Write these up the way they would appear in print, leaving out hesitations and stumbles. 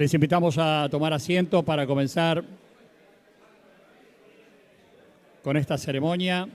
Les invitamos a tomar asiento para comenzar con esta ceremonia.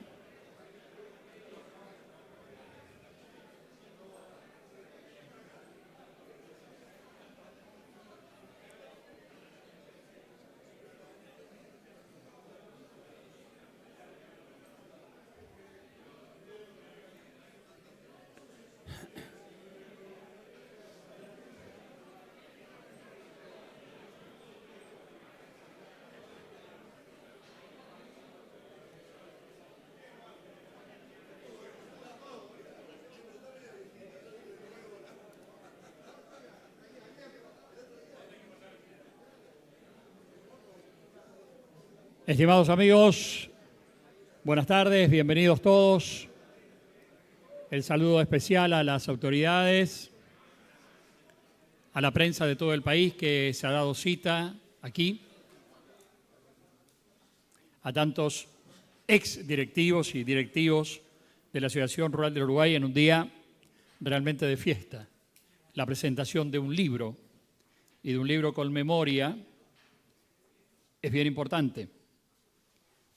Estimados amigos, buenas tardes, bienvenidos todos. El saludo especial a las autoridades, a la prensa de todo el país que se ha dado cita aquí, a tantos ex directivos y directivos de la Asociación Rural del Uruguay en un día realmente de fiesta. La presentación de un libro y de un libro con memoria es bien importante.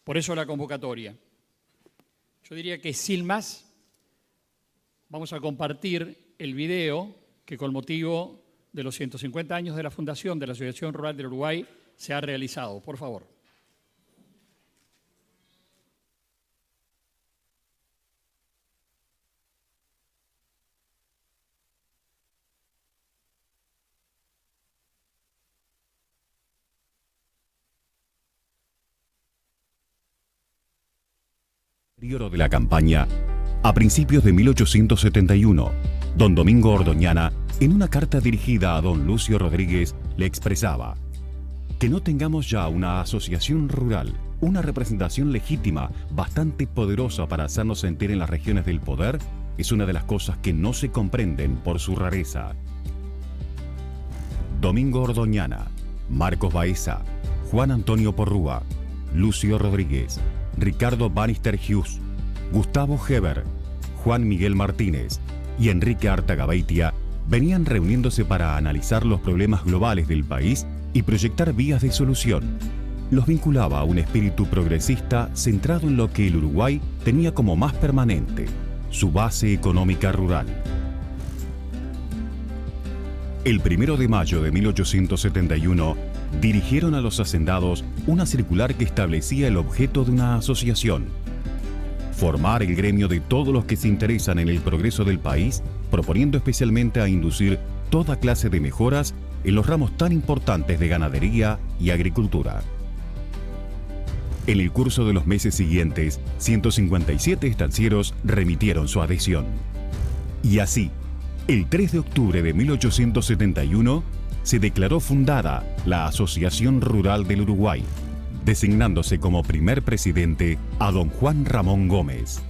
Por eso la convocatoria. Yo diría que sin más, vamos a compartir el video que con motivo de los 150 años de la fundación de la Asociación Rural del Uruguay se ha realizado. Por favor. De la campaña, a principios de 1871, don Domingo Ordoñana, en una carta dirigida a don Lucio Rodríguez, le expresaba: que no tengamos ya una asociación rural, una representación legítima, bastante poderosa para hacernos sentir en las regiones del poder, es una de las cosas que no se comprenden por su rareza. Domingo Ordoñana, Marcos Baeza, Juan Antonio Porrúa, Lucio Rodríguez, Ricardo Bannister Hughes, Gustavo Heber, Juan Miguel Martínez y Enrique Artagabeitia venían reuniéndose para analizar los problemas globales del país y proyectar vías de solución. Los vinculaba a un espíritu progresista centrado en lo que el Uruguay tenía como más permanente, su base económica rural. El 1 de mayo de 1871, dirigieron a los hacendados una circular que establecía el objeto de una asociación: formar el gremio de todos los que se interesan en el progreso del país, proponiendo especialmente a inducir toda clase de mejoras en los ramos tan importantes de ganadería y agricultura. En el curso de los meses siguientes, 157 estancieros remitieron su adhesión. Y así, el 3 de octubre de 1871, se declaró fundada la Asociación Rural del Uruguay, designándose como primer presidente a don Juan Ramón Gómez.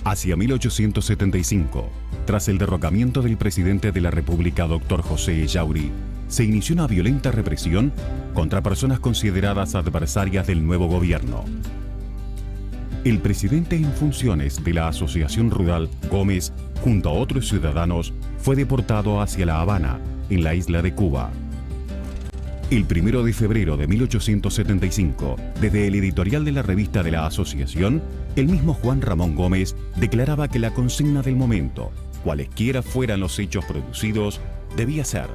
Hacia 1875, tras el derrocamiento del presidente de la República, doctor José Ellauri, se inició una violenta represión contra personas consideradas adversarias del nuevo gobierno. El presidente en funciones de la Asociación Rural, Gómez, junto a otros ciudadanos, fue deportado hacia La Habana, en la isla de Cuba. El 1 de febrero de 1875, desde el editorial de la revista de la asociación, el mismo Juan Ramón Gómez declaraba que la consigna del momento, cualesquiera fueran los hechos producidos, debía ser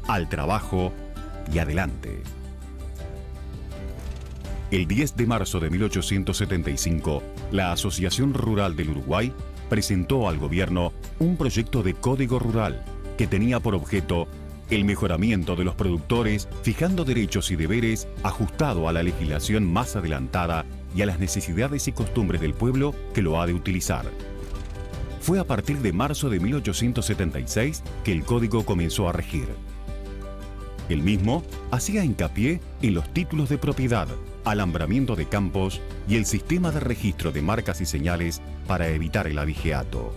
al trabajo y adelante. El 10 de marzo de 1875, la Asociación Rural del Uruguay presentó al gobierno un proyecto de código rural que tenía por objeto el mejoramiento de los productores, fijando derechos y deberes ajustado a la legislación más adelantada y a las necesidades y costumbres del pueblo que lo ha de utilizar. Fue a partir de marzo de 1876 que el código comenzó a regir. El mismo hacía hincapié en los títulos de propiedad, alambramiento de campos y el sistema de registro de marcas y señales para evitar el abigeato.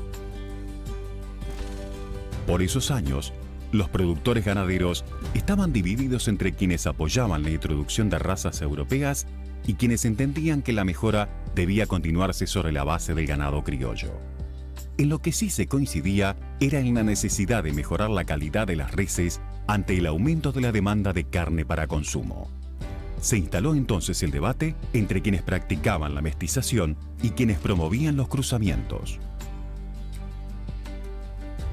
Por esos años, los productores ganaderos estaban divididos entre quienes apoyaban la introducción de razas europeas y quienes entendían que la mejora debía continuarse sobre la base del ganado criollo. En lo que sí se coincidía era en la necesidad de mejorar la calidad de las reses ante el aumento de la demanda de carne para consumo. Se instaló entonces el debate entre quienes practicaban la mestización y quienes promovían los cruzamientos.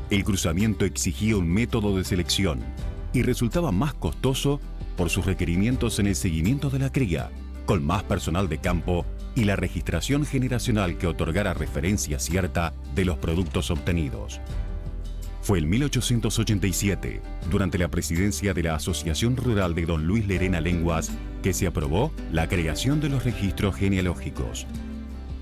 El cruzamiento exigía un método de selección y resultaba más costoso por sus requerimientos en el seguimiento de la cría, con más personal de campo y la registración generacional que otorgara referencia cierta de los productos obtenidos. Fue en 1887, durante la presidencia de la Asociación Rural de don Luis Lerena Lenguas, que se aprobó la creación de los registros genealógicos.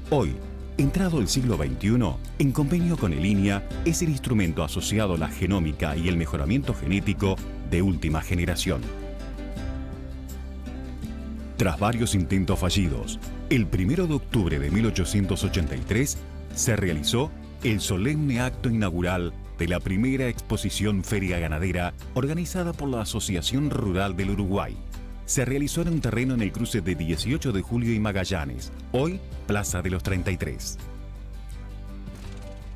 Hoy, entrado el siglo XXI, en convenio con el INIA, es el instrumento asociado a la genómica y el mejoramiento genético de última generación. Tras varios intentos fallidos, el 1 de octubre de 1883 se realizó el solemne acto inaugural de la primera exposición feria ganadera organizada por la Asociación Rural del Uruguay. Se realizó en un terreno en el cruce de 18 de Julio y Magallanes, hoy Plaza de los 33.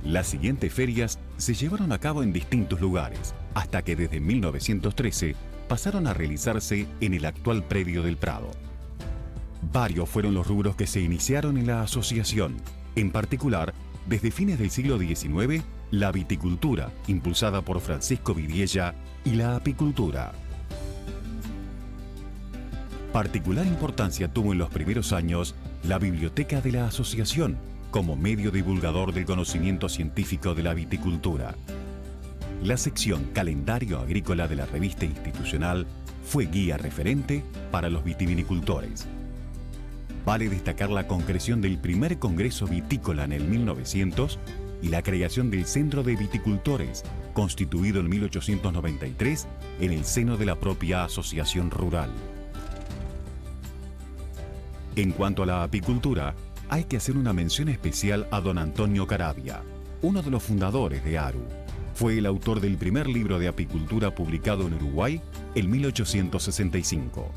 Las siguientes ferias se llevaron a cabo en distintos lugares, hasta que desde 1913 pasaron a realizarse en el actual predio del Prado. Varios fueron los rubros que se iniciaron en la asociación, en particular, desde fines del siglo XIX, la viticultura, impulsada por Francisco Vidiella, y la apicultura. Particular importancia tuvo en los primeros años la biblioteca de la asociación, como medio divulgador del conocimiento científico de la viticultura. La sección Calendario Agrícola de la revista institucional fue guía referente para los vitivinicultores. Vale destacar la concreción del primer Congreso Vitícola en el 1900 y la creación del Centro de Viticultores, constituido en 1893 en el seno de la propia Asociación Rural. En cuanto a la apicultura, hay que hacer una mención especial a don Antonio Caravia, uno de los fundadores de ARU. Fue el autor del primer libro de apicultura publicado en Uruguay en 1865.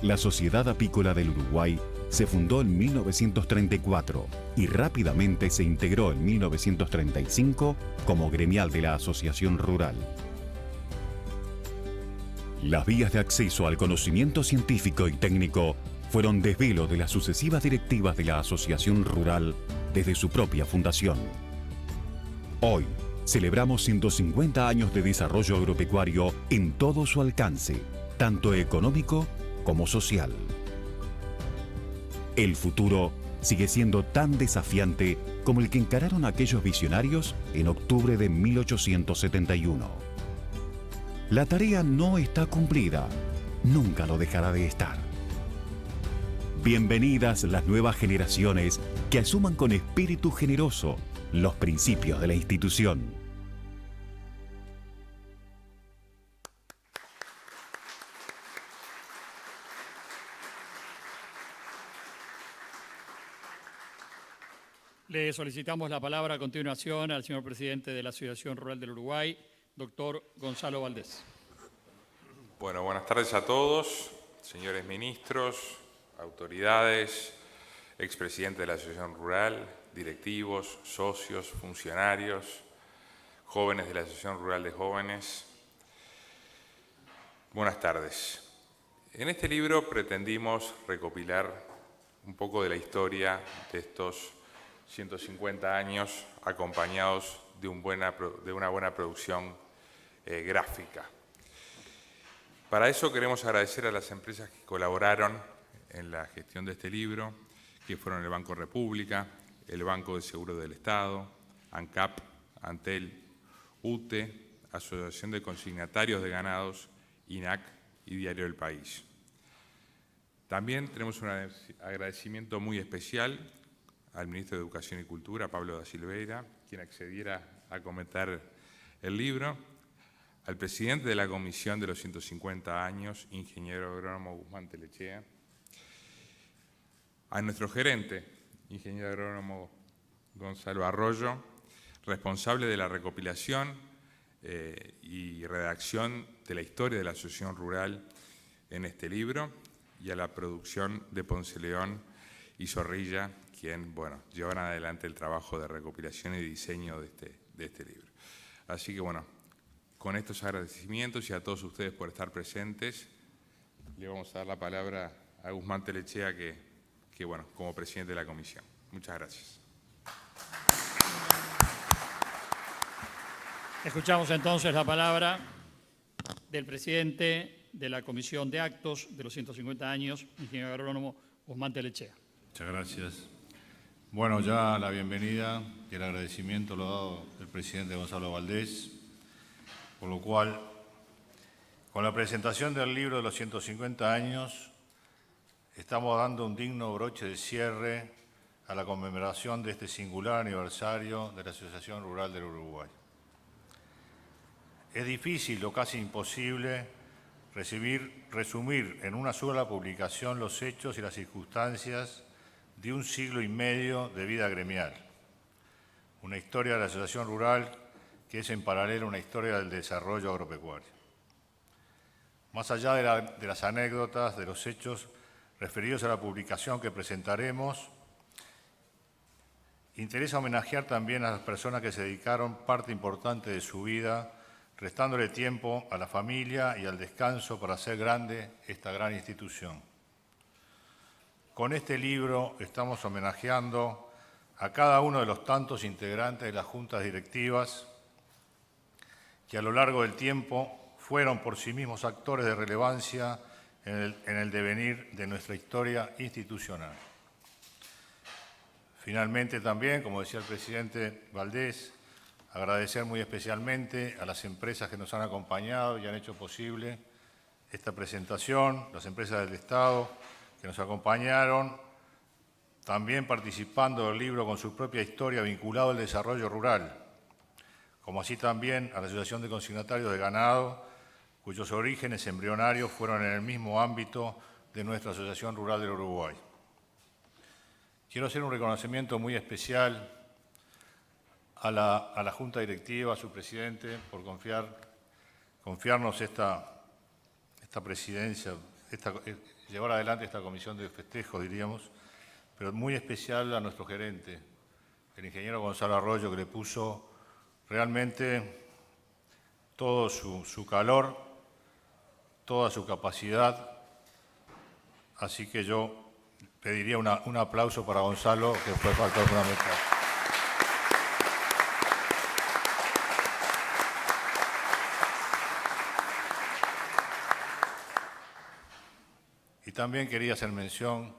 La Sociedad Apícola del Uruguay se fundó en 1934 y rápidamente se integró en 1935 como gremial de la Asociación Rural. Las vías de acceso al conocimiento científico y técnico fueron desvelo de las sucesivas directivas de la Asociación Rural desde su propia fundación. Hoy celebramos 150 años de desarrollo agropecuario en todo su alcance, tanto económico como social. El futuro sigue siendo tan desafiante como el que encararon aquellos visionarios en octubre de 1871. La tarea no está cumplida, nunca lo dejará de estar. Bienvenidas las nuevas generaciones que asuman con espíritu generoso los principios de la institución. Le solicitamos la palabra a continuación al señor presidente de la Asociación Rural del Uruguay, doctor Gonzalo Valdés. Bueno, buenas tardes a todos, señores ministros, autoridades, expresidente de la Asociación Rural, directivos, socios, funcionarios, jóvenes de la Asociación Rural de Jóvenes. Buenas tardes. En este libro pretendimos recopilar un poco de la historia de estos 150 años acompañados de una buena producción gráfica. Para eso queremos agradecer a las empresas que colaboraron en la gestión de este libro, que fueron el Banco República, el Banco de Seguro del Estado, ANCAP, Antel, UTE, Asociación de Consignatarios de Ganados, INAC y Diario del País. También tenemos un agradecimiento muy especial al ministro de Educación y Cultura, Pablo da Silveira, quien accediera a comentar el libro, al presidente de la Comisión de los 150 años, ingeniero agrónomo Guzmán Telechea, a nuestro gerente, ingeniero agrónomo Gonzalo Arroyo, responsable de la recopilación y redacción de la historia de la Asociación Rural en este libro, y a la producción de Ponce León y Zorrilla, quien, bueno, llevan adelante el trabajo de recopilación y diseño de este libro. Así que, bueno, con estos agradecimientos y a todos ustedes por estar presentes, le vamos a dar la palabra a Guzmán Telechea, que bueno, como presidente de la comisión. Muchas gracias. Escuchamos entonces la palabra del presidente de la Comisión de Actos de los 150 años, ingeniero agrónomo Guzmán Telechea. Muchas gracias. Bueno, ya la bienvenida y el agradecimiento lo ha dado el presidente Gonzalo Valdés, por lo cual, con la presentación del libro de los 150 años, estamos dando un digno broche de cierre a la conmemoración de este singular aniversario de la Asociación Rural del Uruguay. Es difícil o casi imposible resumir en una sola publicación los hechos y las circunstancias de un siglo y medio de vida gremial. Una historia de la Asociación Rural que es en paralelo una historia del desarrollo agropecuario. Más allá de las anécdotas, de los hechos referidos a la publicación que presentaremos, interesa homenajear también a las personas que se dedicaron parte importante de su vida restándole tiempo a la familia y al descanso para hacer grande esta gran institución. Con este libro estamos homenajeando a cada uno de los tantos integrantes de las juntas directivas que a lo largo del tiempo fueron por sí mismos actores de relevancia en el devenir de nuestra historia institucional. Finalmente también, como decía el presidente Valdés, agradecer muy especialmente a las empresas que nos han acompañado y han hecho posible esta presentación, las empresas del Estado que nos acompañaron, también participando del libro con su propia historia vinculado al desarrollo rural, como así también a la Asociación de Consignatarios de Ganado, cuyos orígenes embrionarios fueron en el mismo ámbito de nuestra Asociación Rural del Uruguay. Quiero hacer un reconocimiento muy especial a la Junta Directiva, a su presidente, por confiarnos esta presidencia, llevar adelante esta comisión de festejos, diríamos, pero muy especial a nuestro gerente, el ingeniero Gonzalo Arroyo, que le puso realmente todo su calor, toda su capacidad. Así que yo pediría un aplauso para Gonzalo, que fue factor fundamental. Y también quería hacer mención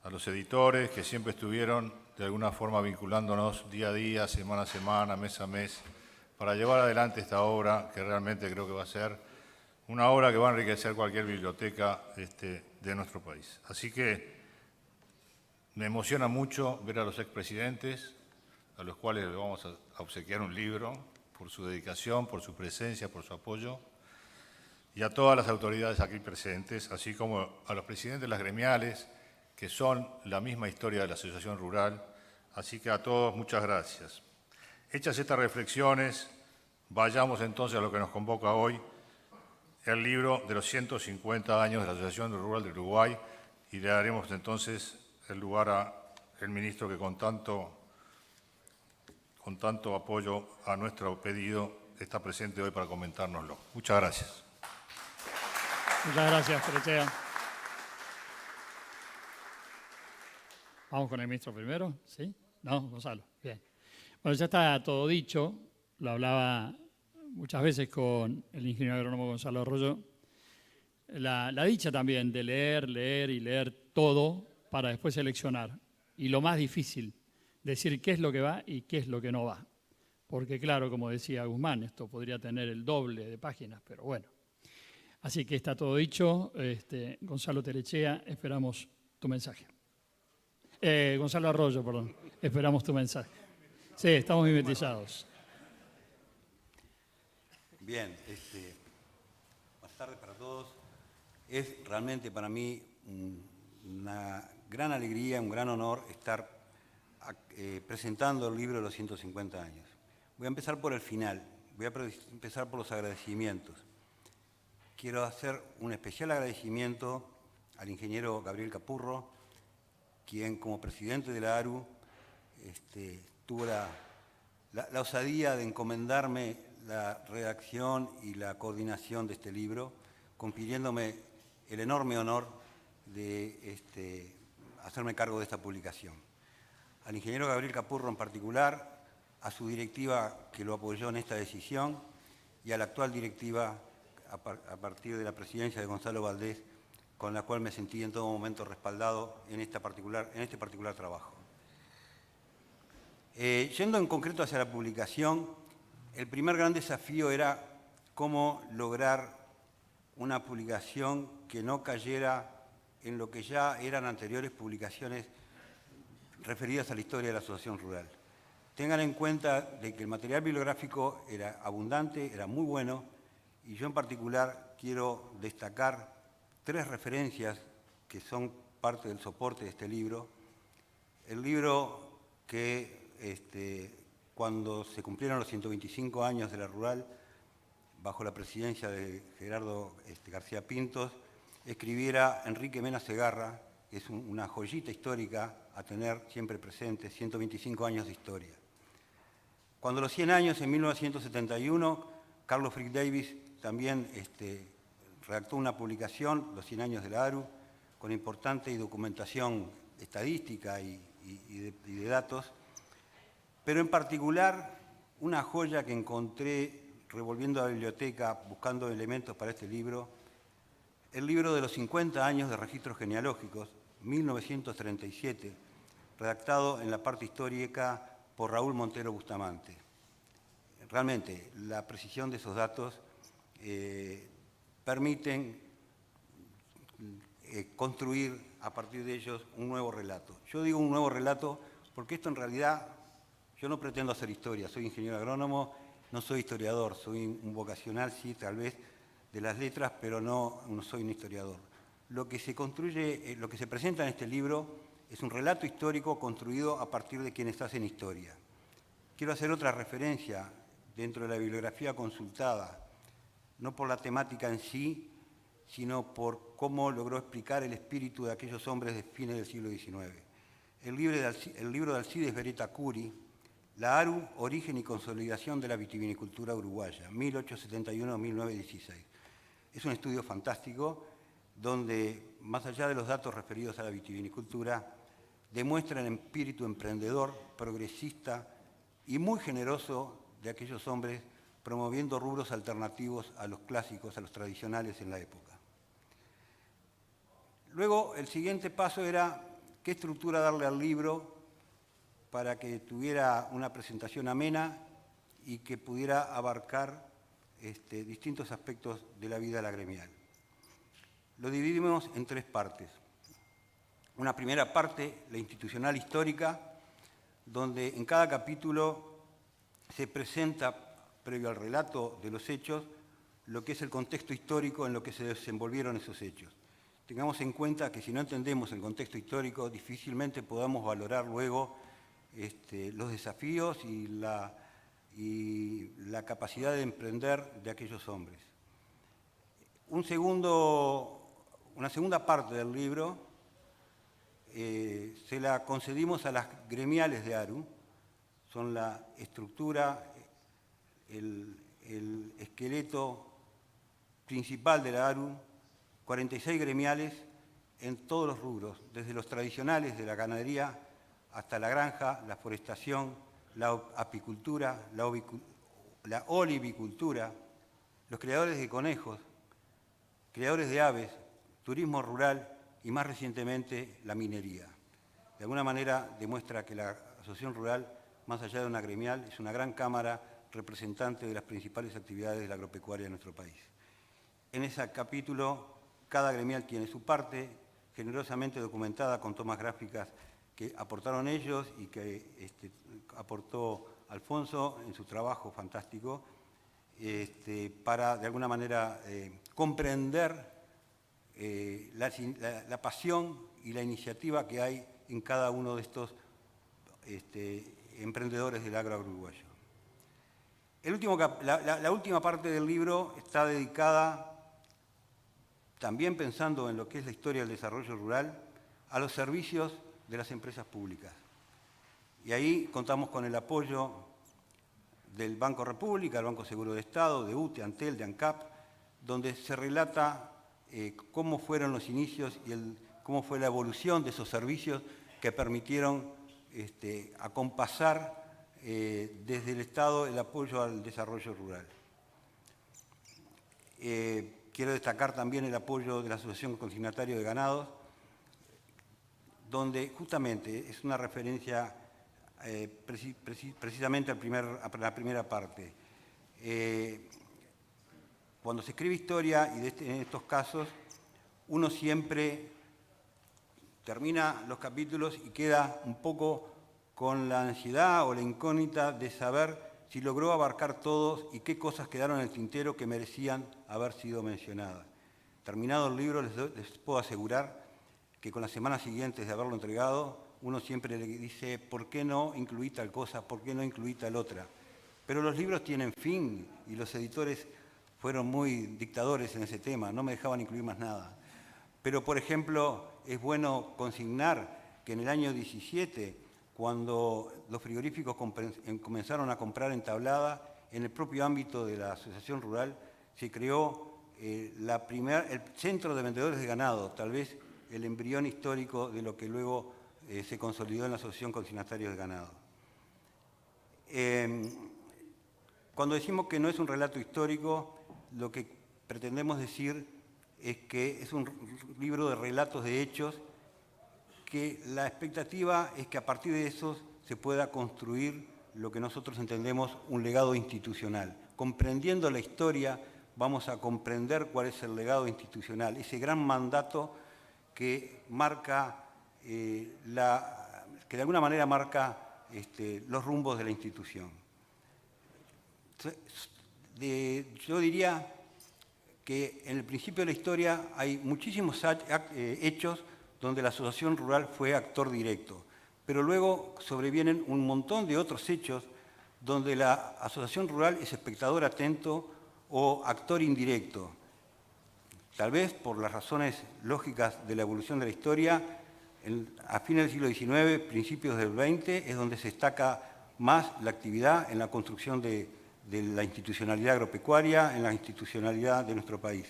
a los editores que siempre estuvieron de alguna forma vinculándonos día a día, semana a semana, mes a mes, para llevar adelante esta obra que realmente creo que va a ser una obra que va a enriquecer cualquier biblioteca de nuestro país. Así que me emociona mucho ver a los expresidentes, a los cuales le vamos a obsequiar un libro, por su dedicación, por su presencia, por su apoyo, y a todas las autoridades aquí presentes, así como a los presidentes de las gremiales, que son la misma historia de la Asociación Rural. Así que a todos, muchas gracias. Hechas estas reflexiones, vayamos entonces a lo que nos convoca hoy, el libro de los 150 años de la Asociación Rural del Uruguay, y le daremos entonces el lugar al ministro que con tanto apoyo a nuestro pedido está presente hoy para comentárnoslo. Muchas gracias. Muchas gracias, Telechea. Vamos con el ministro primero, ¿sí? No, Gonzalo, bien. Bueno, ya está todo dicho, lo hablaba muchas veces con el ingeniero agrónomo Gonzalo Arroyo. La dicha también de leer todo para después seleccionar. Y lo más difícil, decir qué es lo que va y qué es lo que no va. Porque claro, como decía Guzmán, esto podría tener el doble de páginas, pero bueno. Así que está todo dicho. Gonzalo Telechea, esperamos tu mensaje. Gonzalo Arroyo, perdón. Esperamos tu mensaje. Sí, estamos mimetizados. Bien, buenas tardes para todos. Es realmente para mí una gran alegría, un gran honor estar presentando el libro de los 150 años. Voy a empezar por el final, voy a empezar por los agradecimientos. Quiero hacer un especial agradecimiento al ingeniero Gabriel Capurro, quien como presidente de la ARU tuvo la osadía de encomendarme la redacción y la coordinación de este libro, confiriéndome el enorme honor de hacerme cargo de esta publicación. Al ingeniero Gabriel Capurro en particular, a su directiva que lo apoyó en esta decisión y a la actual directiva a partir de la presidencia de Gonzalo Valdés, con la cual me sentí en todo momento respaldado en este particular trabajo. Yendo en concreto hacia la publicación, el primer gran desafío era cómo lograr una publicación que no cayera en lo que ya eran anteriores publicaciones referidas a la historia de la Asociación Rural. Tengan en cuenta de que el material bibliográfico era abundante, era muy bueno, y yo en particular quiero destacar 3 referencias que son parte del soporte de este libro. El libro que cuando se cumplieron los 125 años de la Rural, bajo la presidencia de Gerardo García Pintos, escribiera Enrique Mena Segarra, que es una joyita histórica a tener siempre presente, 125 años de historia. Cuando los 100 años, en 1971, Carlos Frick Davis también redactó una publicación, Los 100 años de la ARU, con importante documentación estadística y de datos, pero en particular una joya que encontré revolviendo la biblioteca, buscando elementos para este libro, el libro de los 50 años de registros genealógicos, 1937, redactado en la parte histórica por Raúl Montero Bustamante. Realmente, la precisión de esos datos permiten construir a partir de ellos un nuevo relato. Yo digo un nuevo relato porque esto en realidad, yo no pretendo hacer historia, soy ingeniero agrónomo, no soy historiador, soy un vocacional, sí, tal vez, de las letras, pero no soy un historiador. Lo que se construye, lo que se presenta en este libro es un relato histórico construido a partir de quienes hacen historia. Quiero hacer otra referencia dentro de la bibliografía consultada, no por la temática en sí, sino por cómo logró explicar el espíritu de aquellos hombres de fines del siglo XIX. El libro de Alcides Beretta Curi, La ARU, Origen y Consolidación de la Vitivinicultura Uruguaya, 1871-1916. Es un estudio fantástico donde, más allá de los datos referidos a la vitivinicultura, demuestra el espíritu emprendedor, progresista y muy generoso de aquellos hombres promoviendo rubros alternativos a los clásicos, a los tradicionales en la época. Luego, el siguiente paso era qué estructura darle al libro para que tuviera una presentación amena y que pudiera abarcar distintos aspectos de la vida de la gremial. Lo dividimos en 3 partes. Una primera parte, la institucional histórica, donde en cada capítulo se presenta, previo al relato de los hechos, lo que es el contexto histórico en lo que se desenvolvieron esos hechos. Tengamos en cuenta que si no entendemos el contexto histórico, difícilmente podamos valorar luego los desafíos y la capacidad de emprender de aquellos hombres. Una segunda parte del libro se la concedimos a las gremiales de ARU, son la estructura, el esqueleto principal de la ARU, 46 gremiales en todos los rubros, desde los tradicionales de la ganadería hasta la granja, la forestación, la apicultura, la olivicultura, los criadores de conejos, criadores de aves, turismo rural y más recientemente la minería. De alguna manera demuestra que la Asociación Rural, más allá de una gremial, es una gran cámara representante de las principales actividades de la agropecuaria de nuestro país. En ese capítulo, cada gremial tiene su parte, generosamente documentada con tomas gráficas que aportaron ellos y que aportó Alfonso en su trabajo fantástico, para de alguna manera comprender la pasión y la iniciativa que hay en cada uno de estos emprendedores del agro uruguayo. La última parte del libro está dedicada, también pensando en lo que es la historia del desarrollo rural, a los servicios de las empresas públicas. Y ahí contamos con el apoyo del Banco República, del Banco Seguro de Estado, de UTE, Antel, de ANCAP, donde se relata cómo fueron los inicios y cómo fue la evolución de esos servicios que permitieron acompasar desde el Estado el apoyo al desarrollo rural. Quiero destacar también el apoyo de la Asociación Consignatario de Ganados, donde justamente es una referencia precisamente a la primera parte. Cuando se escribe historia, y en estos casos, uno siempre termina los capítulos y queda un poco con la ansiedad o la incógnita de saber si logró abarcar todos y qué cosas quedaron en el tintero que merecían haber sido mencionadas. Terminado el libro, les puedo asegurar que con las semanas siguientes de haberlo entregado, uno siempre le dice, ¿por qué no incluí tal cosa? ¿Por qué no incluí tal otra? Pero los libros tienen fin y los editores fueron muy dictadores en ese tema, no me dejaban incluir más nada. Pero, por ejemplo, es bueno consignar que en el año 17, cuando los frigoríficos comenzaron a comprar en tablada, en el propio ámbito de la Asociación Rural se creó el Centro de Vendedores de Ganado, tal vez el embrión histórico de lo que luego se consolidó en la Asociación Consignatarios de Ganado. Cuando decimos que no es un relato histórico, lo que pretendemos decir es que es un libro de relatos de hechos, que la expectativa es que a partir de esos se pueda construir lo que nosotros entendemos un legado institucional. Comprendiendo la historia, vamos a comprender cuál es el legado institucional, ese gran mandato que marca, que de alguna manera marca los rumbos de la institución. Yo diría que en el principio de la historia hay muchísimos hechos donde la asociación rural fue actor directo, pero luego sobrevienen un montón de otros hechos donde la asociación rural es espectador atento o actor indirecto. Tal vez por las razones lógicas de la evolución de la historia, a fines del siglo XIX, principios del XX, es donde se destaca más la actividad en la construcción de la institucionalidad agropecuaria, en la institucionalidad de nuestro país.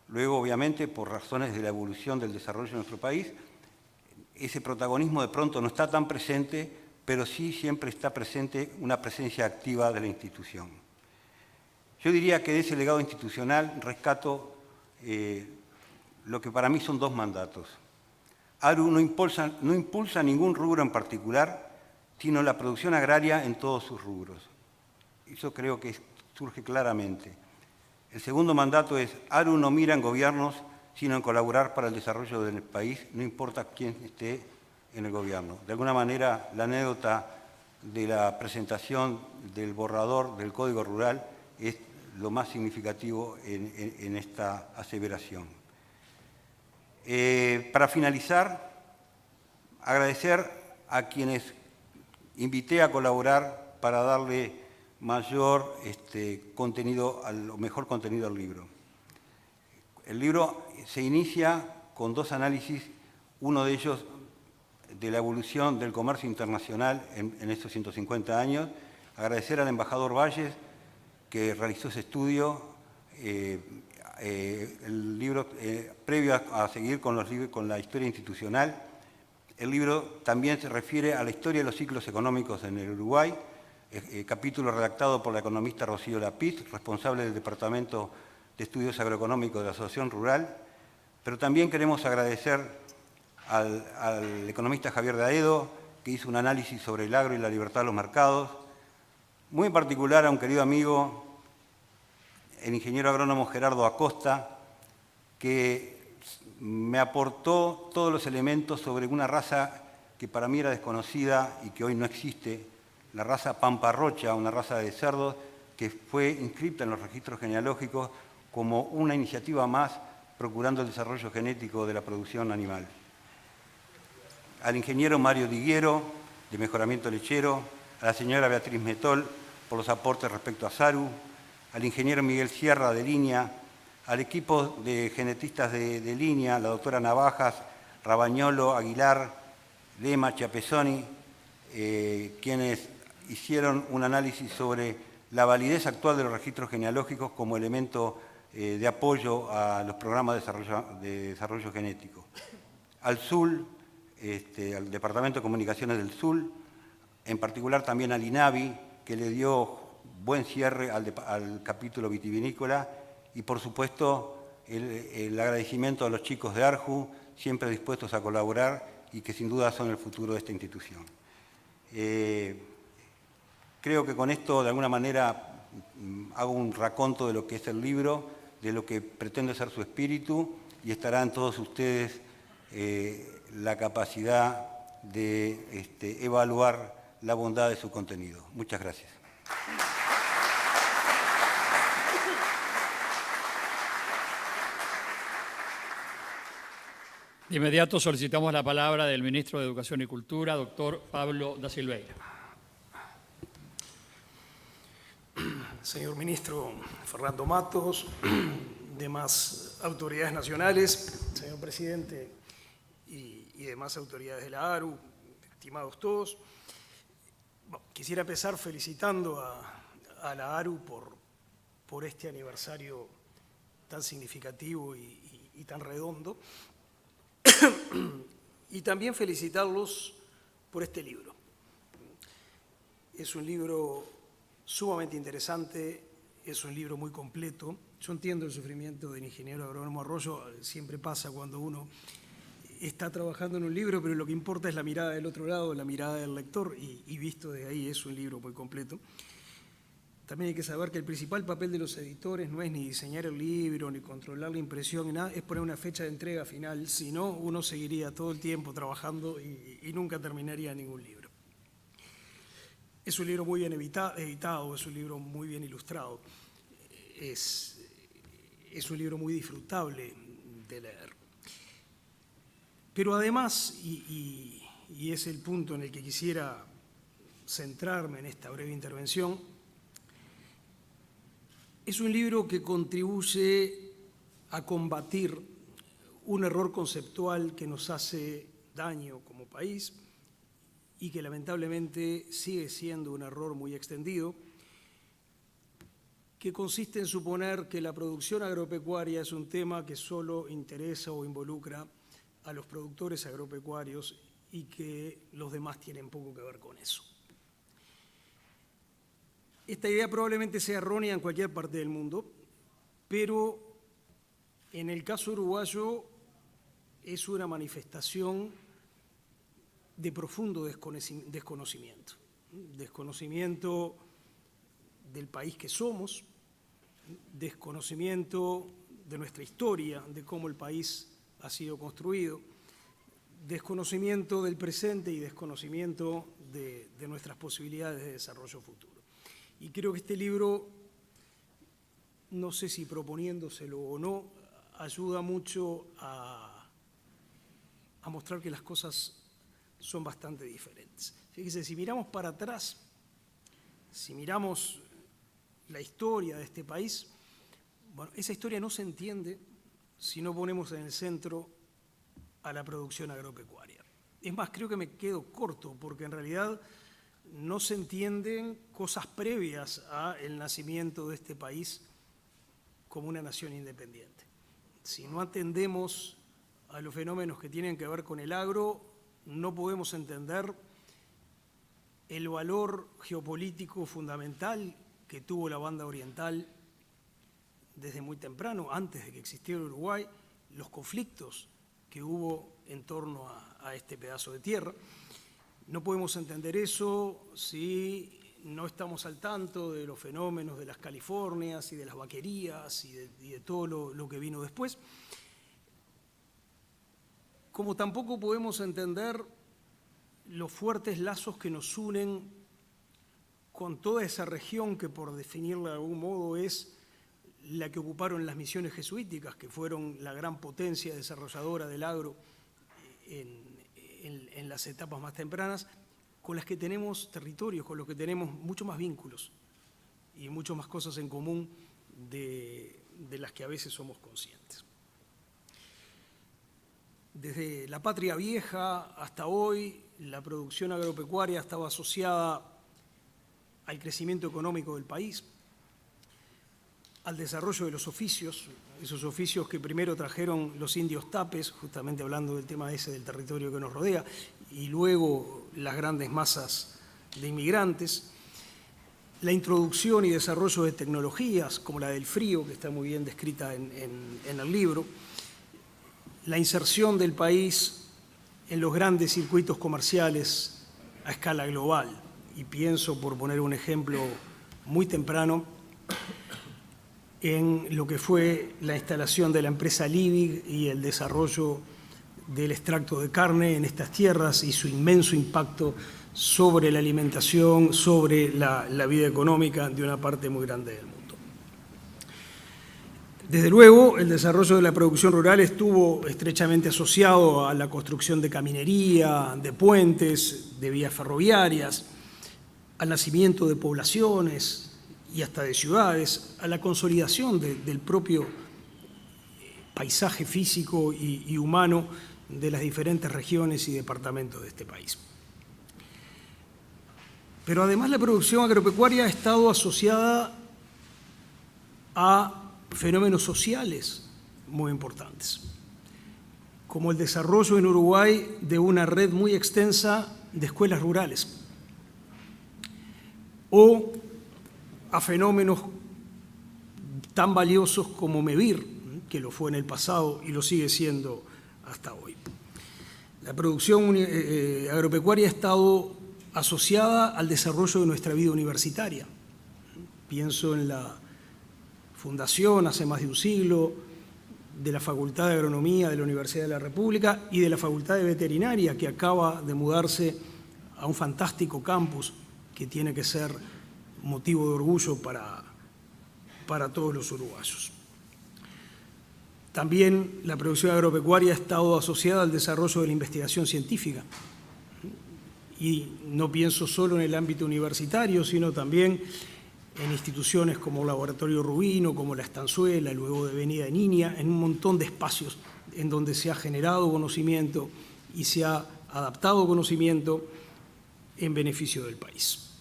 Luego, obviamente, por razones de la evolución del desarrollo de nuestro país, ese protagonismo de pronto no está tan presente, pero sí siempre está presente una presencia activa de la institución. Yo diría que de ese legado institucional rescato lo que para mí son dos mandatos. ARU no impulsa ningún rubro en particular, sino la producción agraria en todos sus rubros. Eso creo que surge claramente. El segundo mandato es, ARU no mira en gobiernos, sino en colaborar para el desarrollo del país, no importa quién esté en el gobierno. De alguna manera, la anécdota de la presentación del borrador del Código Rural es lo más significativo en esta aseveración. Para finalizar, agradecer a quienes invité a colaborar para darle mayor contenido, mejor contenido al libro. El libro se inicia con dos análisis, uno de ellos de la evolución del comercio internacional en estos 150 años. Agradecer al embajador Valles, que realizó ese estudio, el libro previo a seguir con la historia institucional. El libro también se refiere a la historia de los ciclos económicos en el Uruguay, capítulo redactado por la economista Rocío Lapid, responsable del Departamento de Estudios Agroeconómicos de la Asociación Rural, pero también queremos agradecer al economista Javier Daedo, que hizo un análisis sobre el agro y la libertad de los mercados, muy en particular a un querido amigo, el ingeniero agrónomo Gerardo Acosta, que me aportó todos los elementos sobre una raza que para mí era desconocida y que hoy no existe, la raza Pamparrocha, una raza de cerdos que fue inscrita en los registros genealógicos como una iniciativa más procurando el desarrollo genético de la producción animal. Al ingeniero Mario Diguero, de Mejoramiento Lechero, a la señora Beatriz Metol, por los aportes respecto a SARU, al ingeniero Miguel Sierra, de Línea, al equipo de genetistas de Línea, la doctora Navajas, Rabañolo, Aguilar, Lema, Chiappesoni, quienes hicieron un análisis sobre la validez actual de los registros genealógicos como elemento de apoyo a los programas de desarrollo genético. Al SUL, al Departamento de Comunicaciones del SUL, en particular también al INAVI, que le dio buen cierre al capítulo vitivinícola, y por supuesto el agradecimiento a los chicos de ARJU, siempre dispuestos a colaborar y que sin duda son el futuro de esta institución. Creo que con esto, de alguna manera, hago un raconto de lo que es el libro, de lo que pretende ser su espíritu, y estarán todos ustedes la capacidad de evaluar la bondad de su contenido. Muchas gracias. De inmediato solicitamos la palabra del ministro de Educación y Cultura, doctor Pablo da Silveira. Señor ministro Fernando Matos, demás autoridades nacionales, señor presidente y demás autoridades de la ARU, estimados todos. Bueno, quisiera empezar felicitando a la ARU por este aniversario tan significativo y tan redondo. Y también felicitarlos por este libro. Es un libro sumamente interesante, es un libro muy completo. Yo entiendo el sufrimiento del ingeniero agrónomo Arroyo, siempre pasa cuando uno está trabajando en un libro, pero lo que importa es la mirada del otro lado, la mirada del lector, y visto de ahí es un libro muy completo. También hay que saber que el principal papel de los editores no es ni diseñar el libro, ni controlar la impresión, ni nada, es poner una fecha de entrega final, si no, uno seguiría todo el tiempo trabajando y nunca terminaría ningún libro. Es un libro muy bien editado, es un libro muy bien ilustrado, es un libro muy disfrutable de leer. Pero además, y es el punto en el que quisiera centrarme en esta breve intervención, es un libro que contribuye a combatir un error conceptual que nos hace daño como país y que lamentablemente sigue siendo un error muy extendido, que consiste en suponer que la producción agropecuaria es un tema que solo interesa o involucra a los productores agropecuarios y que los demás tienen poco que ver con eso. Esta idea probablemente sea errónea en cualquier parte del mundo, pero en el caso uruguayo es una manifestación de profundo desconocimiento. Desconocimiento del país que somos, desconocimiento de nuestra historia, de cómo el país ha sido construido, desconocimiento del presente y desconocimiento de nuestras posibilidades de desarrollo futuro. Y creo que este libro, no sé si proponiéndoselo o no, ayuda mucho a mostrar que las cosas son bastante diferentes. Fíjese, si miramos para atrás, si miramos la historia de este país, bueno, esa historia no se entiende si no ponemos en el centro a la producción agropecuaria. Es más, creo que me quedo corto, porque en realidad no se entienden cosas previas al nacimiento de este país como una nación independiente. Si no atendemos a los fenómenos que tienen que ver con el agro, no podemos entender el valor geopolítico fundamental que tuvo la banda oriental desde muy temprano, antes de que existiera Uruguay, los conflictos que hubo en torno a este pedazo de tierra. No podemos entender eso si no estamos al tanto de los fenómenos de las Californias y de las vaquerías y de todo lo que vino después. Como tampoco podemos entender los fuertes lazos que nos unen con toda esa región que, por definirla de algún modo, es la que ocuparon las misiones jesuíticas, que fueron la gran potencia desarrolladora del agro en las etapas más tempranas, con las que tenemos territorios, con los que tenemos mucho más vínculos y mucho más cosas en común de las que a veces somos conscientes. Desde la Patria Vieja hasta hoy, la producción agropecuaria estaba asociada al crecimiento económico del país, al desarrollo de los oficios, esos oficios que primero trajeron los indios tapes, justamente hablando del tema ese del territorio que nos rodea, y luego las grandes masas de inmigrantes, la introducción y desarrollo de tecnologías como la del frío, que está muy bien descrita en el libro, la inserción del país en los grandes circuitos comerciales a escala global. Y pienso, por poner un ejemplo muy temprano, en lo que fue la instalación de la empresa Liebig y el desarrollo del extracto de carne en estas tierras y su inmenso impacto sobre la alimentación, sobre la vida económica de una parte muy grande del mundo. Desde luego, el desarrollo de la producción rural estuvo estrechamente asociado a la construcción de caminería, de puentes, de vías ferroviarias, al nacimiento de poblaciones y hasta de ciudades, a la consolidación del propio paisaje físico y humano de las diferentes regiones y departamentos de este país. Pero además la producción agropecuaria ha estado asociada a fenómenos sociales muy importantes, como el desarrollo en Uruguay de una red muy extensa de escuelas rurales, o a fenómenos tan valiosos como MEVIR, que lo fue en el pasado y lo sigue siendo hasta hoy. La producción agropecuaria ha estado asociada al desarrollo de nuestra vida universitaria. Pienso en la fundación, hace más de un siglo, de la Facultad de Agronomía de la Universidad de la República y de la Facultad de Veterinaria, que acaba de mudarse a un fantástico campus que tiene que ser motivo de orgullo para todos los uruguayos. También la producción agropecuaria ha estado asociada al desarrollo de la investigación científica. Y no pienso solo en el ámbito universitario, sino también en instituciones como el Laboratorio Rubino, como la Estanzuela, luego de Avenida Niña, en un montón de espacios en donde se ha generado conocimiento y se ha adaptado conocimiento en beneficio del país.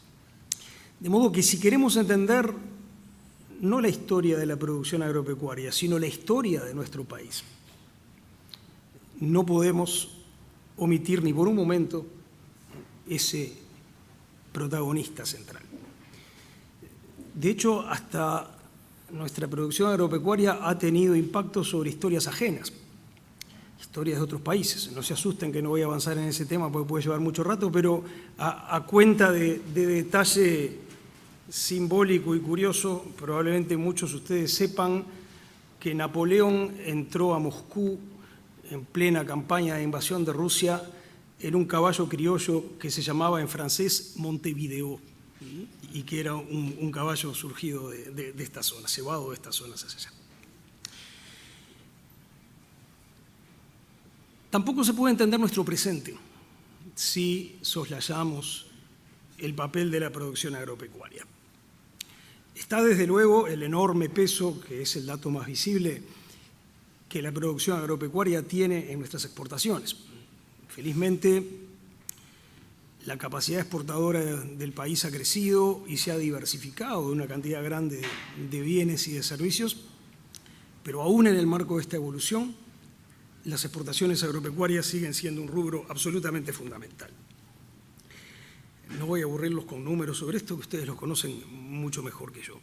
De modo que si queremos entender no la historia de la producción agropecuaria, sino la historia de nuestro país, no podemos omitir ni por un momento ese protagonista central. De hecho, hasta nuestra producción agropecuaria ha tenido impacto sobre historias ajenas, historias de otros países. No se asusten que no voy a avanzar en ese tema porque puede llevar mucho rato, pero a cuenta de detalle simbólico y curioso, probablemente muchos de ustedes sepan que Napoleón entró a Moscú en plena campaña de invasión de Rusia en un caballo criollo que se llamaba en francés Montevideo, y que era un caballo surgido de esta zona, cebado de estas zonas hacia allá. Tampoco se puede entender nuestro presente si soslayamos el papel de la producción agropecuaria. Está desde luego el enorme peso, que es el dato más visible, que la producción agropecuaria tiene en nuestras exportaciones. Felizmente, la capacidad exportadora del país ha crecido y se ha diversificado de una cantidad grande de bienes y de servicios, pero aún en el marco de esta evolución, las exportaciones agropecuarias siguen siendo un rubro absolutamente fundamental. No voy a aburrirlos con números sobre esto, que ustedes los conocen mucho mejor que yo.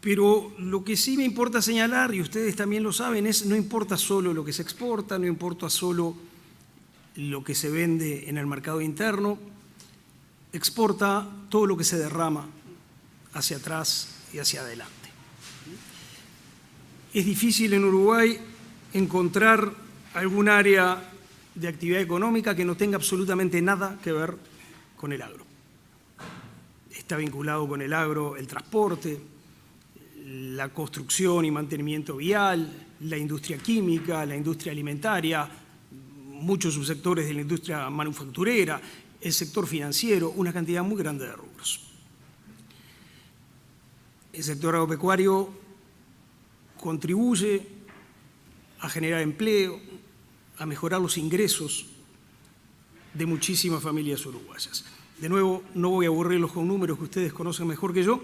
Pero lo que sí me importa señalar, y ustedes también lo saben, es no importa solo lo que se exporta, no importa solo lo que se vende en el mercado interno, exporta todo lo que se derrama hacia atrás y hacia adelante. Es difícil en Uruguay encontrar algún área de actividad económica que no tenga absolutamente nada que ver con el agro. Está vinculado con el agro el transporte, la construcción y mantenimiento vial, la industria química, la industria alimentaria, muchos subsectores de la industria manufacturera, el sector financiero, una cantidad muy grande de rubros. El sector agropecuario contribuye a generar empleo, a mejorar los ingresos de muchísimas familias uruguayas. De nuevo, no voy a aburrirlos con números que ustedes conocen mejor que yo,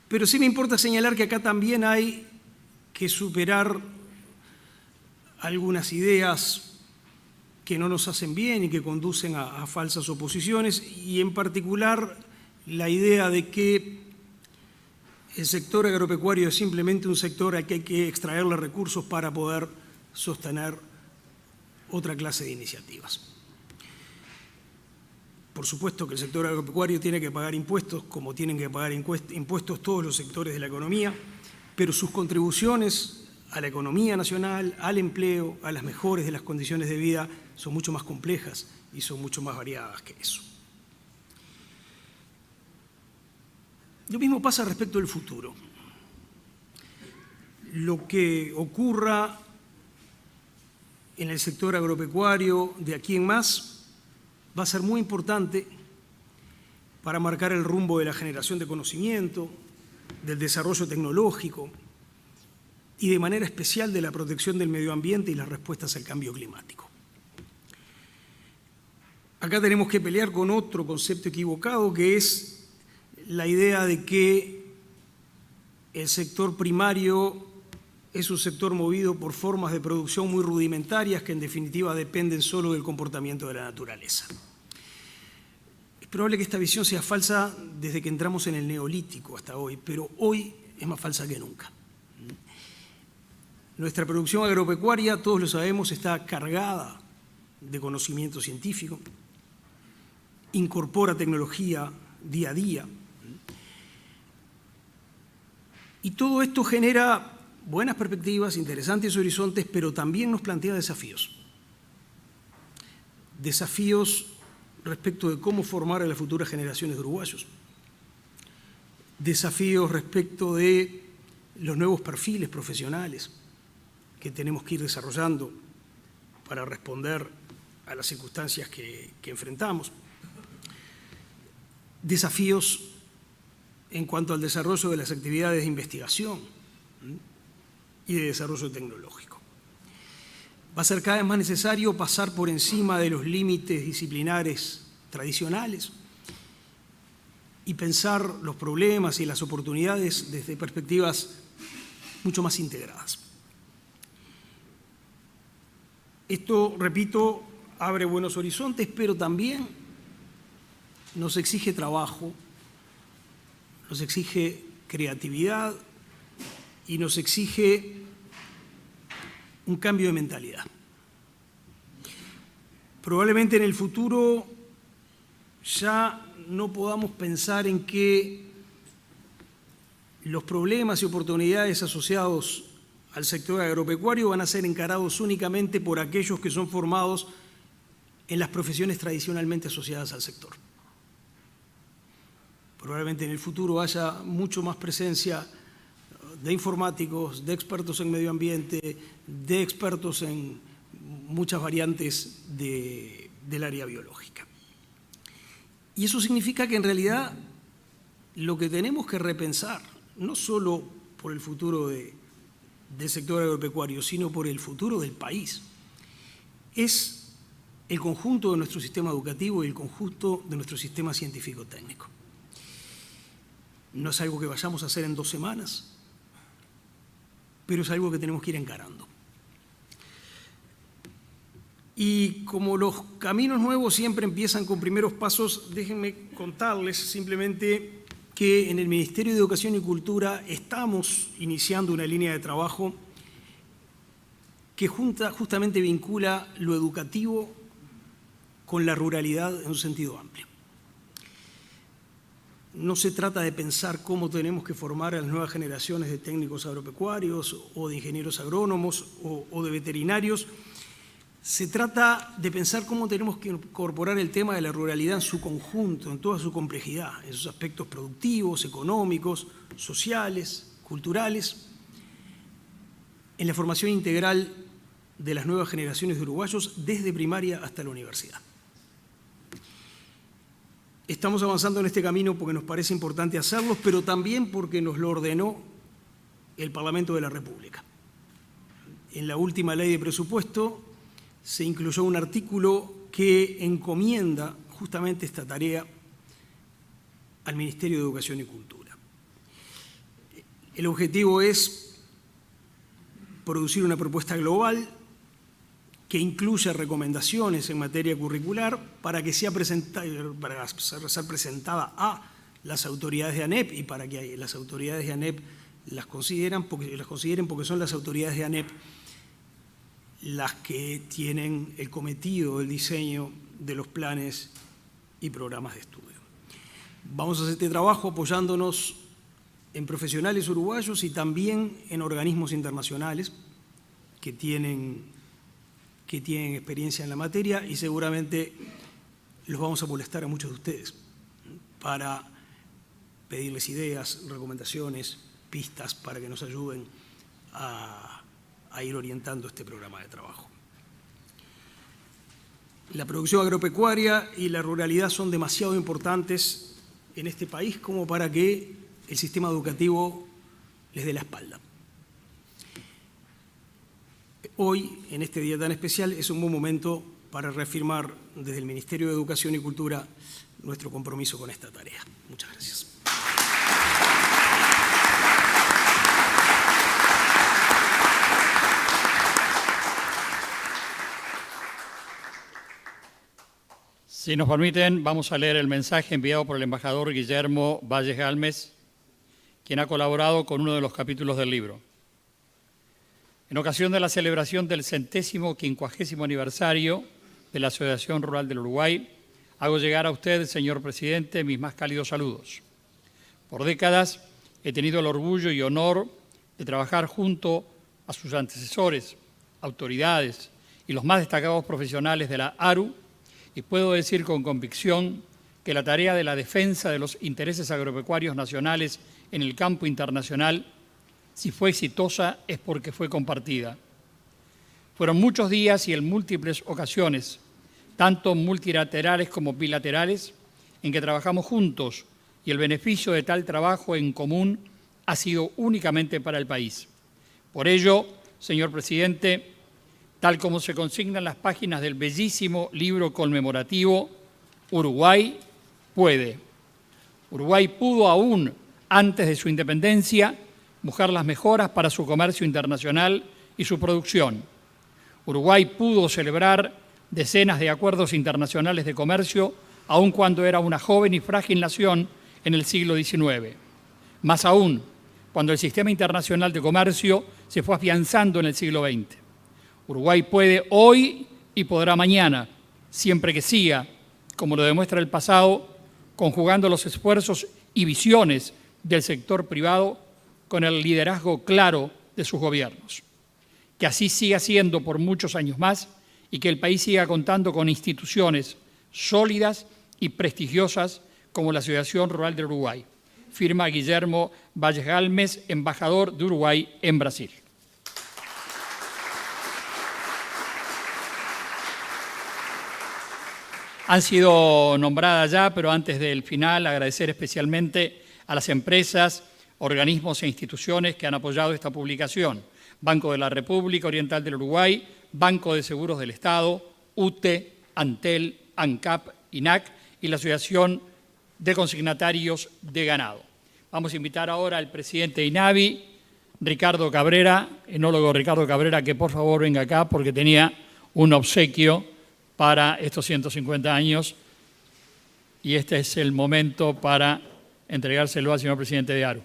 pero sí me importa señalar que acá también hay que superar algunas ideas que no nos hacen bien y que conducen a falsas oposiciones, y en particular la idea de que el sector agropecuario es simplemente un sector al que hay que extraerle recursos para poder sostener otra clase de iniciativas. Por supuesto que el sector agropecuario tiene que pagar impuestos, como tienen que pagar impuestos todos los sectores de la economía, pero sus contribuciones a la economía nacional, al empleo, a las mejores de las condiciones de vida, son mucho más complejas y son mucho más variadas que eso. Lo mismo pasa respecto del futuro. Lo que ocurra en el sector agropecuario de aquí en más va a ser muy importante para marcar el rumbo de la generación de conocimiento, del desarrollo tecnológico y de manera especial de la protección del medio ambiente y las respuestas al cambio climático. Acá tenemos que pelear con otro concepto equivocado, que es la idea de que el sector primario es un sector movido por formas de producción muy rudimentarias que en definitiva dependen solo del comportamiento de la naturaleza. Es probable que esta visión sea falsa desde que entramos en el Neolítico hasta hoy, pero hoy es más falsa que nunca. Nuestra producción agropecuaria, todos lo sabemos, está cargada de conocimiento científico, incorpora tecnología día a día, y todo esto genera buenas perspectivas, interesantes horizontes, pero también nos plantea desafíos. Desafíos respecto de cómo formar a las futuras generaciones de uruguayos. Desafíos respecto de los nuevos perfiles profesionales que tenemos que ir desarrollando para responder a las circunstancias que enfrentamos. Desafíos en cuanto al desarrollo de las actividades de investigación y de desarrollo tecnológico. Va a ser cada vez más necesario pasar por encima de los límites disciplinares tradicionales y pensar los problemas y las oportunidades desde perspectivas mucho más integradas. Esto, repito, abre buenos horizontes, pero también nos exige trabajo, nos exige creatividad y nos exige un cambio de mentalidad. Probablemente en el futuro ya no podamos pensar en que los problemas y oportunidades asociados al sector agropecuario van a ser encarados únicamente por aquellos que son formados en las profesiones tradicionalmente asociadas al sector. Probablemente en el futuro haya mucho más presencia de informáticos, de expertos en medio ambiente, de expertos en muchas variantes del área biológica. Y eso significa que en realidad lo que tenemos que repensar, no solo por el futuro del sector agropecuario, sino por el futuro del país, es el conjunto de nuestro sistema educativo y el conjunto de nuestro sistema científico-técnico. No es algo que vayamos a hacer en 2 semanas, pero es algo que tenemos que ir encarando. Y como los caminos nuevos siempre empiezan con primeros pasos, déjenme contarles simplemente que en el Ministerio de Educación y Cultura estamos iniciando una línea de trabajo que justamente vincula lo educativo con la ruralidad en un sentido amplio. No se trata de pensar cómo tenemos que formar a las nuevas generaciones de técnicos agropecuarios o de ingenieros agrónomos o de veterinarios. Se trata de pensar cómo tenemos que incorporar el tema de la ruralidad en su conjunto, en toda su complejidad, en sus aspectos productivos, económicos, sociales, culturales, en la formación integral de las nuevas generaciones de uruguayos desde primaria hasta la universidad. Estamos avanzando en este camino porque nos parece importante hacerlo, pero también porque nos lo ordenó el Parlamento de la República. en la última ley de presupuesto se incluyó un artículo que encomienda justamente esta tarea al Ministerio de Educación y Cultura. El objetivo es producir una propuesta global que incluya recomendaciones en materia curricular para que sea ser presentada a las autoridades de ANEP y para que las autoridades de ANEP las consideren porque son las autoridades de ANEP las que tienen el cometido del diseño de los planes y programas de estudio. Vamos a hacer este trabajo apoyándonos en profesionales uruguayos y también en organismos internacionales que tienen experiencia en la materia, y seguramente los vamos a molestar a muchos de ustedes para pedirles ideas, recomendaciones, pistas para que nos ayuden a ir orientando este programa de trabajo. La producción agropecuaria y la ruralidad son demasiado importantes en este país como para que el sistema educativo les dé la espalda. Hoy, en este día tan especial, es un buen momento para reafirmar desde el Ministerio de Educación y Cultura nuestro compromiso con esta tarea. Muchas gracias. Si nos permiten, vamos a leer el mensaje enviado por el embajador Guillermo Valles Galmes, quien ha colaborado con uno de los capítulos del libro. En ocasión de la celebración del 150º aniversario de la Asociación Rural del Uruguay, hago llegar a usted, señor presidente, mis más cálidos saludos. Por décadas he tenido el orgullo y honor de trabajar junto a sus antecesores, autoridades y los más destacados profesionales de la ARU, y puedo decir con convicción que la tarea de la defensa de los intereses agropecuarios nacionales en el campo internacional, si fue exitosa, es porque fue compartida. Fueron muchos días y en múltiples ocasiones, tanto multilaterales como bilaterales, en que trabajamos juntos y el beneficio de tal trabajo en común ha sido únicamente para el país. Por ello, señor presidente, tal como se consigna en las páginas del bellísimo libro conmemorativo, Uruguay puede. Uruguay pudo aún, antes de su independencia, buscar las mejoras para su comercio internacional y su producción. Uruguay pudo celebrar decenas de acuerdos internacionales de comercio, aun cuando era una joven y frágil nación en el siglo XIX. Más aún, cuando el sistema internacional de comercio se fue afianzando en el siglo XX. Uruguay puede hoy y podrá mañana, siempre que siga, como lo demuestra el pasado, conjugando los esfuerzos y visiones del sector privado con el liderazgo claro de sus gobiernos. Que así siga siendo por muchos años más y que el país siga contando con instituciones sólidas y prestigiosas como la Asociación Rural del Uruguay. Firma Guillermo Valles Galmes, embajador de Uruguay en Brasil. Han sido nombradas ya, pero antes del final, agradecer especialmente a las empresas, organismos e instituciones que han apoyado esta publicación. Banco de la República Oriental del Uruguay, Banco de Seguros del Estado, UTE, Antel, ANCAP, INAC y la Asociación de Consignatarios de Ganado. Vamos a invitar ahora al presidente de INAVI, Ricardo Cabrera, enólogo Ricardo Cabrera, que por favor venga acá porque tenía un obsequio para estos 150 años y este es el momento para entregárselo al señor presidente de ARU.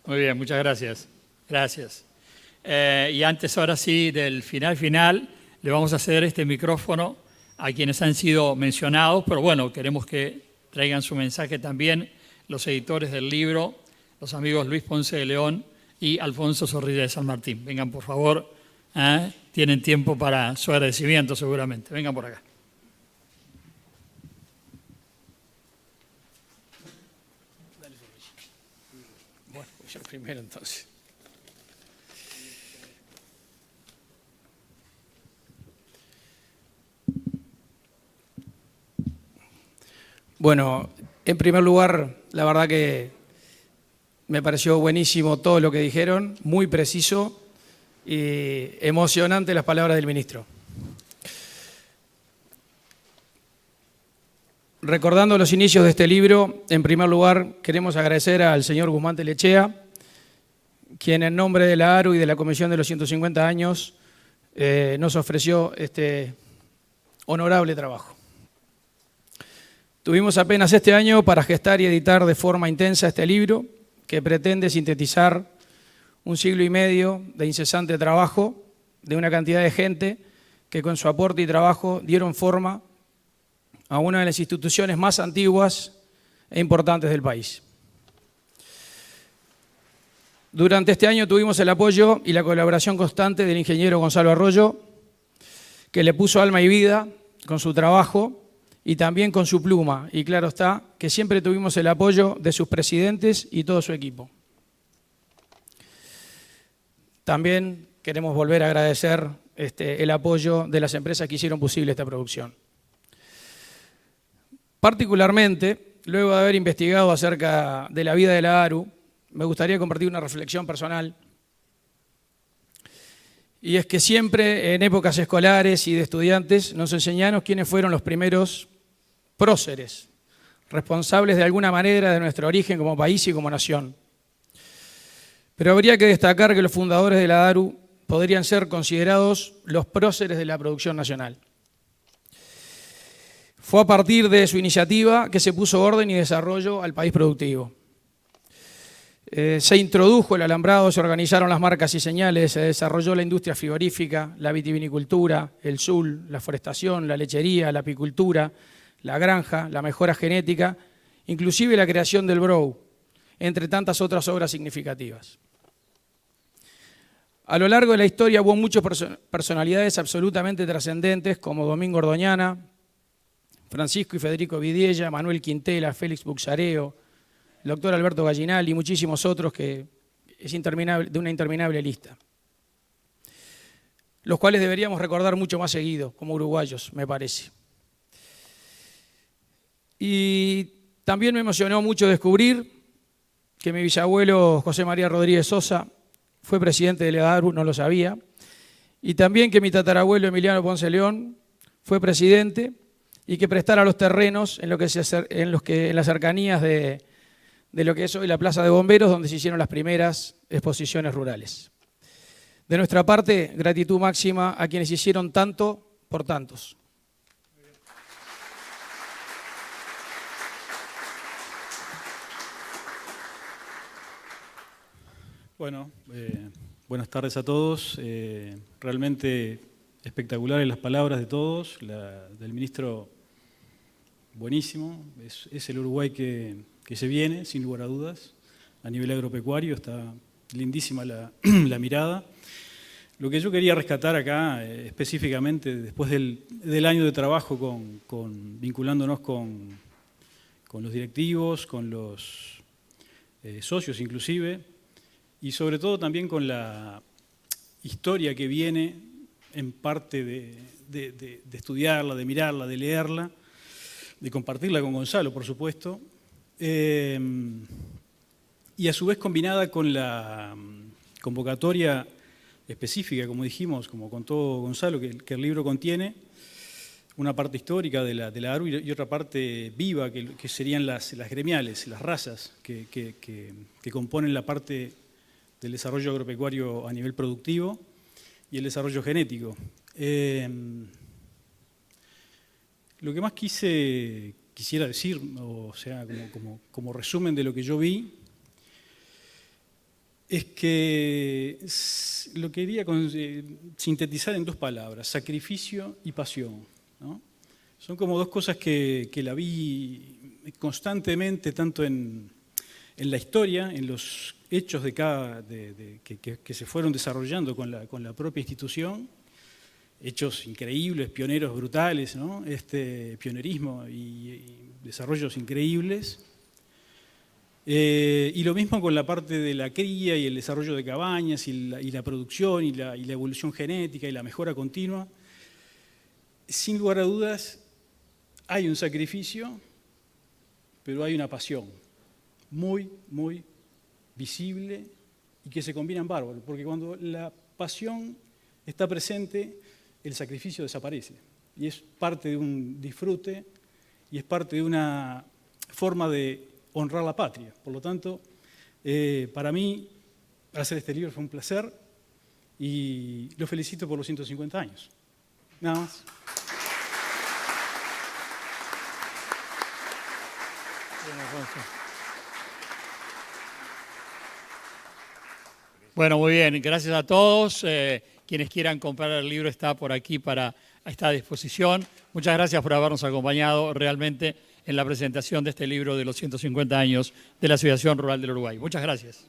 Muy bien, muchas gracias. Gracias. Y antes, ahora sí, del final, le vamos a ceder este micrófono a quienes han sido mencionados, pero bueno, queremos que traigan su mensaje también los editores del libro, los amigos Luis Ponce de León y Alfonso Zorrilla de San Martín. Vengan, por favor, tienen tiempo para su agradecimiento seguramente. Vengan por acá. Yo primero, entonces. Bueno, en primer lugar, la verdad que me pareció buenísimo todo lo que dijeron, muy preciso y emocionante las palabras del ministro. Recordando los inicios de este libro, en primer lugar queremos agradecer al señor Guzmán Telechea, quien en nombre de la ARU y de la Comisión de los 150 años nos ofreció este honorable trabajo. Tuvimos apenas este año para gestar y editar de forma intensa este libro, que pretende sintetizar un siglo y medio de incesante trabajo de una cantidad de gente que con su aporte y trabajo dieron forma a una de las instituciones más antiguas e importantes del país. Durante este año tuvimos el apoyo y la colaboración constante del ingeniero Gonzalo Arroyo, que le puso alma y vida con su trabajo y también con su pluma. Y claro está que siempre tuvimos el apoyo de sus presidentes y todo su equipo. También queremos volver a agradecer el apoyo de las empresas que hicieron posible esta producción. Particularmente, luego de haber investigado acerca de la vida de la ARU, me gustaría compartir una reflexión personal. Y es que siempre en épocas escolares y de estudiantes nos enseñaron quiénes fueron los primeros próceres, responsables de alguna manera de nuestro origen como país y como nación. Pero habría que destacar que los fundadores de la ARU podrían ser considerados los próceres de la producción nacional. Fue a partir de su iniciativa que se puso orden y desarrollo al país productivo. Se introdujo el alambrado, se organizaron las marcas y señales, se desarrolló la industria frigorífica, la vitivinicultura, el sul, la forestación, la lechería, la apicultura, la granja, la mejora genética, inclusive la creación del brou, entre tantas otras obras significativas. A lo largo de la historia hubo muchas personalidades absolutamente trascendentes como Domingo Ordoñana, Francisco y Federico Vidiella, Manuel Quintela, Félix Buxareo, el doctor Alberto Gallinal y muchísimos otros que es interminable, de una interminable lista, los cuales deberíamos recordar mucho más seguido como uruguayos, me parece. Y también me emocionó mucho descubrir que mi bisabuelo José María Rodríguez Sosa fue presidente de la ARU, no lo sabía, y también que mi tatarabuelo Emiliano Ponce León fue presidente y que prestara los terrenos en las cercanías de lo que es hoy la Plaza de Bomberos, donde se hicieron las primeras exposiciones rurales. De nuestra parte, gratitud máxima a quienes hicieron tanto por tantos. Bueno, buenas tardes a todos. Realmente espectaculares las palabras de todos, del ministro buenísimo, es el Uruguay que se viene, sin lugar a dudas, a nivel agropecuario, está lindísima la mirada. Lo que yo quería rescatar acá, específicamente, después del año de trabajo vinculándonos con los directivos, con los socios inclusive, y sobre todo también con la historia que viene en parte de estudiarla, de mirarla, de leerla, de compartirla con Gonzalo, por supuesto, y a su vez combinada con la convocatoria específica, como dijimos, como contó Gonzalo, que el libro contiene una parte histórica de la ARU y otra parte viva, que serían las gremiales, las razas que componen la parte del desarrollo agropecuario a nivel productivo y el desarrollo genético. Lo que más quisiera decir, o sea, como resumen de lo que yo vi, es que lo quería sintetizar en dos palabras: sacrificio y pasión, ¿no? Son como dos cosas que la vi constantemente, tanto en la historia, en los hechos que se fueron desarrollando con la propia institución, hechos increíbles, pioneros brutales, ¿no? Pionerismo y desarrollos increíbles. Y lo mismo con la parte de la cría y el desarrollo de cabañas y la producción y la evolución genética y la mejora continua. Sin lugar a dudas, hay un sacrificio, pero hay una pasión muy, muy visible y que se combinan bárbaro, porque cuando la pasión está presente, el sacrificio desaparece. Y es parte de un disfrute y es parte de una forma de honrar la patria. Por lo tanto, para mí, hacer este libro fue un placer y lo felicito por los 150 años. Nada más. Bueno, muy bien. Gracias a todos. Quienes quieran comprar el libro está por aquí, está a disposición. Muchas gracias por habernos acompañado realmente en la presentación de este libro de los 150 años de la Asociación Rural del Uruguay. Muchas gracias.